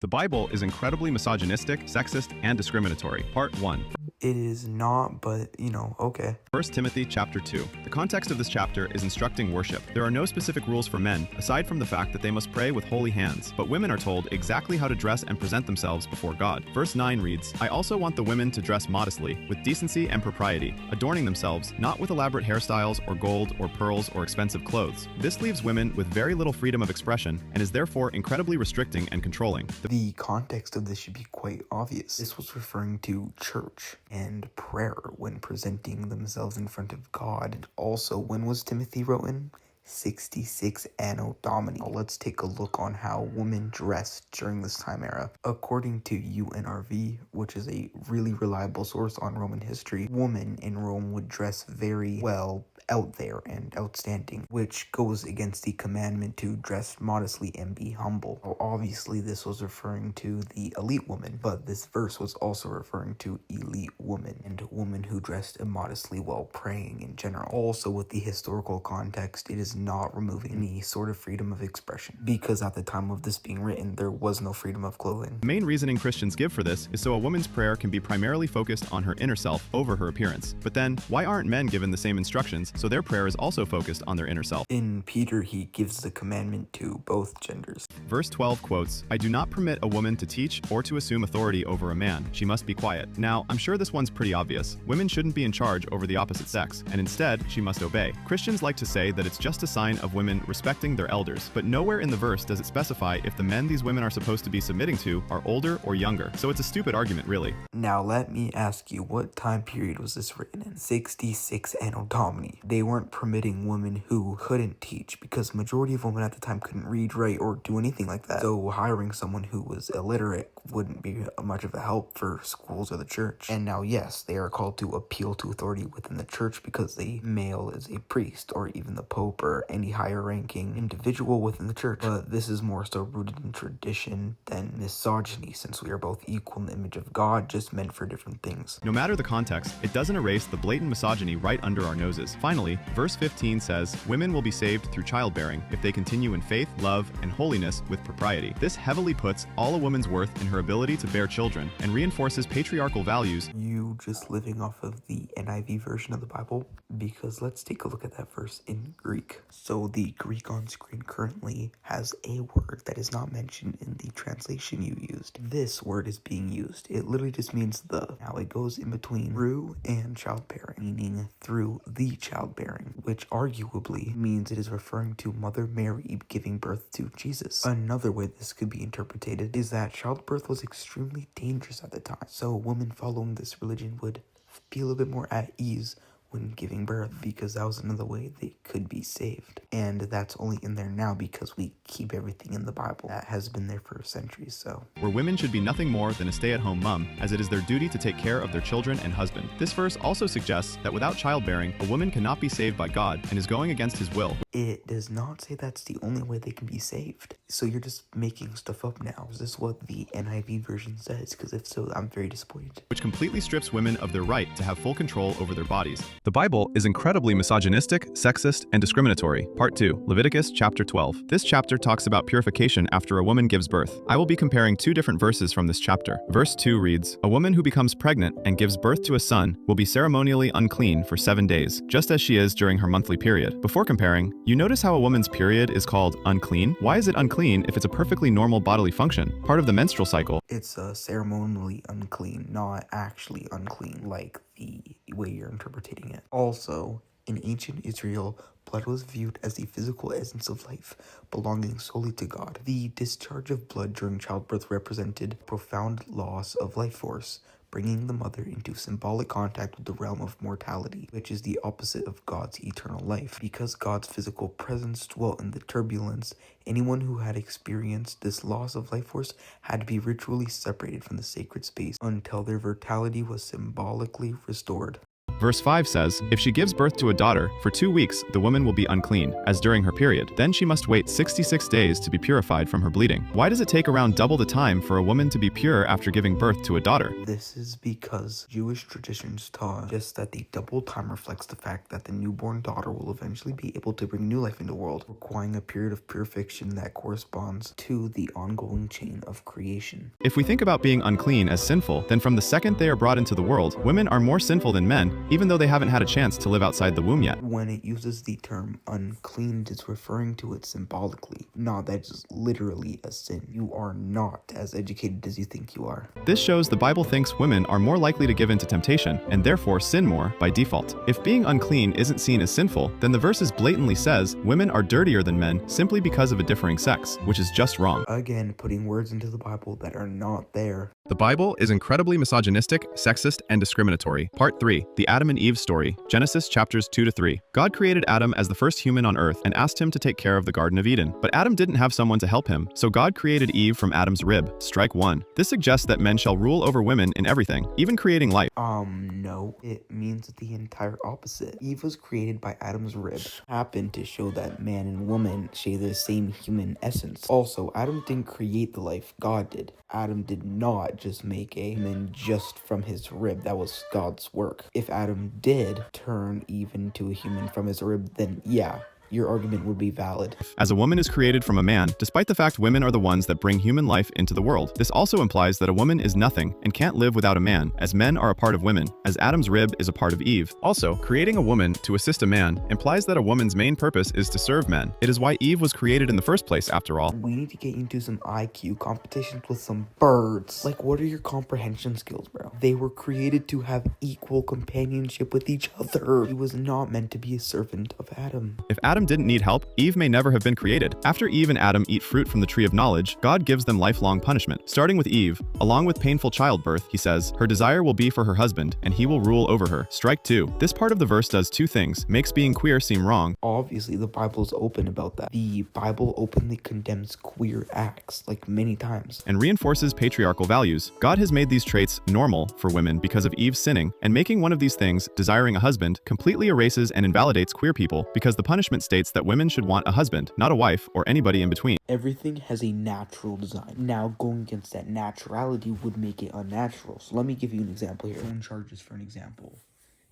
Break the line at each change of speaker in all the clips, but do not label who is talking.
The Bible is incredibly misogynistic, sexist, and discriminatory. Part 1.
It is not, but, okay.
1 Timothy chapter 2. The context of this chapter is instructing worship. There are no specific rules for men, aside from the fact that they must pray with holy hands. But women are told exactly how to dress and present themselves before God. Verse 9 reads, I also want the women to dress modestly, with decency and propriety, adorning themselves, not with elaborate hairstyles or gold or pearls or expensive clothes. This leaves women with very little freedom of expression and is therefore incredibly restricting and controlling.
The context of this should be quite obvious. This was referring to church and prayer when presenting themselves in front of God. And also, when was Timothy written? 66 Anno Domini. Now let's take a look on how women dressed during this time era. According to UNRV, which is a really reliable source on Roman history, women in Rome would dress very well, out there and outstanding, which goes against the commandment to dress modestly and be humble. Well, obviously this was referring to the elite woman, but this verse was also referring to elite women and women who dressed immodestly while praying in general. Also, with the historical context, it is not removing any sort of freedom of expression, because at the time of this being written, there was no freedom of clothing.
The main reasoning Christians give for this is so a woman's prayer can be primarily focused on her inner self over her appearance. But then, why aren't men given the same instructions so their prayer is also focused on their inner self?
In Peter, he gives the commandment to both genders.
Verse 12 quotes, I do not permit a woman to teach or to assume authority over a man. She must be quiet. Now, I'm sure this one's pretty obvious. Women shouldn't be in charge over the opposite sex, and instead, she must obey. Christians like to say that it's just a sign of women respecting their elders, but nowhere in the verse does it specify if the men these women are supposed to be submitting to are older or younger. So it's a stupid argument, really.
Now, let me ask you, what time period was this written in? 66 Anno Domini. They weren't permitting women who couldn't teach, because majority of women at the time couldn't read, write, or do anything like that. So hiring someone who was illiterate wouldn't be much of a help for schools or the church. And now, yes, they are called to appeal to authority within the church because the male is a priest or even the pope or any higher ranking individual within the church. But this is more so rooted in tradition than misogyny, since we are both equal in the image of God, just meant for different things.
No matter the context, it doesn't erase the blatant misogyny right under our noses. Finally, verse 15 says, women will be saved through childbearing if they continue in faith, love, and holiness with propriety. This heavily puts all a woman's worth in her ability to bear children and reinforces patriarchal values.
You just living off of the NIV version of the Bible? Because let's take a look at that verse in Greek. So the Greek on screen currently has a word that is not mentioned in the translation you used. This word is being used. It literally just means the. Now it goes in between through and childbearing, meaning through the childbearing, which arguably means it is referring to Mother Mary giving birth to Jesus. Another way this could be interpreted is that childbirth was extremely dangerous at the time, so women following this religion would feel a bit more at ease when giving birth, because that was another way they could be saved. And that's only in there now because we keep everything in the Bible. That has been there for centuries, so.
Where women should be nothing more than a stay-at-home mom, as it is their duty to take care of their children and husband. This verse also suggests that without childbearing, a woman cannot be saved by God and is going against his will.
It does not say that's the only way they can be saved. So you're just making stuff up now. Is this what the NIV version says? Because if so, I'm very disappointed.
Which completely strips women of their right to have full control over their bodies. The Bible is incredibly misogynistic, sexist, and discriminatory. Part 2, Leviticus chapter 12. This chapter talks about purification after a woman gives birth. I will be comparing two different verses from this chapter. Verse 2 reads, a woman who becomes pregnant and gives birth to a son will be ceremonially unclean for 7 days, just as she is during her monthly period. Before comparing, you notice how a woman's period is called unclean? Why is it unclean if it's a perfectly normal bodily function, part of the menstrual cycle?
It's ceremonially unclean, not actually unclean like the way you're interpreting it. Also, in ancient Israel, blood was viewed as the physical essence of life, belonging solely to God. The discharge of blood during childbirth represented profound loss of life force, bringing the mother into symbolic contact with the realm of mortality, which is the opposite of God's eternal life. Because God's physical presence dwelt in the turbulence, anyone who had experienced this loss of life force had to be ritually separated from the sacred space until their vitality was symbolically restored.
Verse 5 says, "If she gives birth to a daughter, for 2 weeks the woman will be unclean, as during her period. Then she must wait 66 days to be purified from her bleeding." Why does it take around double the time for a woman to be pure after giving birth to a daughter?
This is because Jewish traditions taught just that the double time reflects the fact that the newborn daughter will eventually be able to bring new life into the world, requiring a period of purification that corresponds to the ongoing chain of creation.
If we think about being unclean as sinful, then from the second they are brought into the world, women are more sinful than men, even though they haven't had a chance to live outside the womb yet.
When it uses the term unclean, it's referring to it symbolically, not that it's literally a sin. You are not as educated as you think you are.
This shows the Bible thinks women are more likely to give in to temptation, and therefore sin more by default. If being unclean isn't seen as sinful, then the verses blatantly says women are dirtier than men simply because of a differing sex, which is just wrong.
Again, putting words into the Bible that are not there.
The Bible is incredibly misogynistic, sexist, and discriminatory. Part 3. The Adam and Eve Story. Genesis chapters 2 to 3. God created Adam as the first human on earth and asked him to take care of the Garden of Eden. But Adam didn't have someone to help him, so God created Eve from Adam's rib. Strike 1. This suggests that men shall rule over women in everything, even creating life.
No. It means the entire opposite. Eve was created by Adam's rib. Happened to show that man and woman share the same human essence. Also, Adam didn't create the life, God did. Adam did not just make a human just from his rib. That was God's work. If Adam did turn Eve into a human from his rib, then yeah, your argument would be valid.
As a woman is created from a man, despite the fact women are the ones that bring human life into the world. This also implies that a woman is nothing and can't live without a man, as men are a part of women, as Adam's rib is a part of Eve. Also, creating a woman to assist a man implies that a woman's main purpose is to serve men. It is why Eve was created in the first place, after all.
We need to get into some IQ competitions with some birds. Like, what are your comprehension skills, bro? They were created to have equal companionship with each other. He was not meant to be a servant of Adam.
If Adam didn't need help, Eve may never have been created. After Eve and Adam eat fruit from the tree of knowledge, God gives them lifelong punishment. Starting with Eve, along with painful childbirth, he says, "Her desire will be for her husband, and he will rule over her." Strike 2. This part of the verse does two things, makes being queer seem wrong.
Obviously, the Bible is open about that. The Bible openly condemns queer acts, like many times.
And reinforces patriarchal values. God has made these traits normal for women because of Eve's sinning, and making one of these things, desiring a husband, completely erases and invalidates queer people because the punishment states that women should want a husband, not a wife or anybody in between.
Everything has a natural design. Now, going against that naturality would make it unnatural. So let me give you an example here. Phone charges for an example.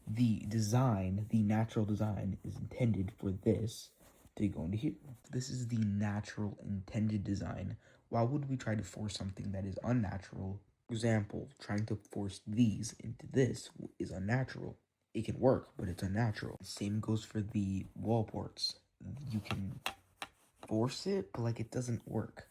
The design, the natural design, is intended for this to go into here. This is the natural intended design. Why would we try to force something that is unnatural? For example, trying to force these into this is unnatural. It can work, but it's unnatural. Same goes for the wall ports. You can force it, but like it doesn't work.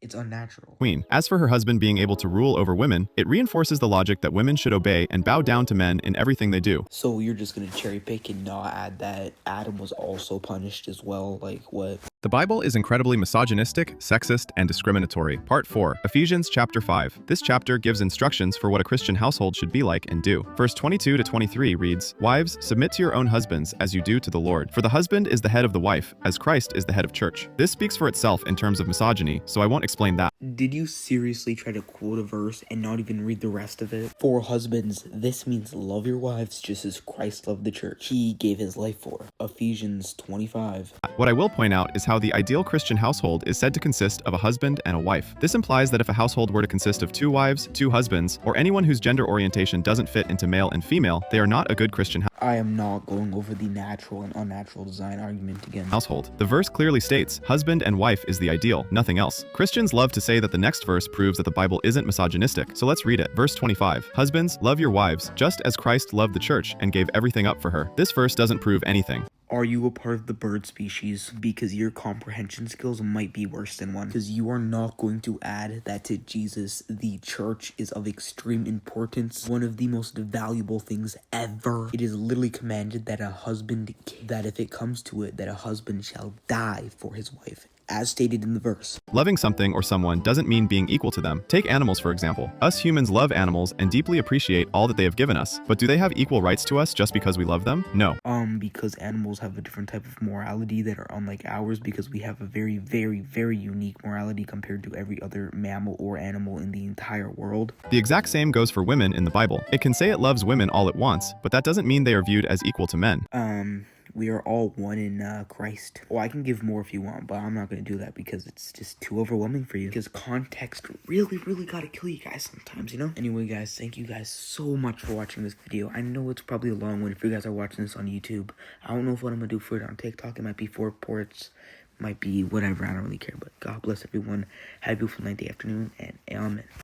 It's unnatural.
Queen. As for her husband being able to rule over women, it reinforces the logic that women should obey and bow down to men in everything they do.
So you're just gonna cherry pick and not add that Adam was also punished as well? Like what?
The Bible is incredibly misogynistic, sexist, and discriminatory. Part 4. Ephesians chapter 5. This chapter gives instructions for what a Christian household should be like and do. Verse 22 to 23 reads, "Wives, submit to your own husbands as you do to the Lord. For the husband is the head of the wife, as Christ is the head of church." This speaks for itself in terms of misogyny, so I won't explain that.
Did you seriously try to quote a verse and not even read the rest of it? For husbands, this means love your wives just as Christ loved the church. He gave his life for. Ephesians 25.
What I will point out is how the ideal Christian household is said to consist of a husband and a wife. This implies that if a household were to consist of 2 wives, 2 husbands, or anyone whose gender orientation doesn't fit into male and female, they are not a good Christian
I am not going over the natural and unnatural design argument again.
household. The verse clearly states, husband and wife is the ideal, nothing else. Christians love to say that the next verse proves that the Bible isn't misogynistic, so let's read it. Verse 25, "Husbands, love your wives, just as Christ loved the church and gave everything up for her." This verse doesn't prove anything.
Are you a part of the bird species? Because your comprehension skills might be worse than one. Because you are not going to add that to Jesus. The church is of extreme importance. One of the most valuable things ever. It is literally commanded that that if it comes to it, that a husband shall die for his wife. as stated in the verse.
Loving something or someone doesn't mean being equal to them. Take animals, for example. Us humans love animals and deeply appreciate all that they have given us. But do they have equal rights to us just because we love them? No.
Because animals have a different type of morality that are unlike ours, because we have a very, very, very unique morality compared to every other mammal or animal in the entire world.
The exact same goes for women in the Bible. It can say it loves women all it wants, but that doesn't mean they are viewed as equal to men.
We are all one in Christ. Well, I can give more if you want, but I'm not going to do that because it's just too overwhelming for you. Because context really, really gotta kill you guys sometimes, you know? Anyway, guys, thank you guys so much for watching this video. I know it's probably a long one if you guys are watching this on YouTube. I don't know what I'm going to do for it on TikTok. It might be 4 reports, might be whatever. I don't really care, but God bless everyone. Have a beautiful night, day, afternoon, and amen.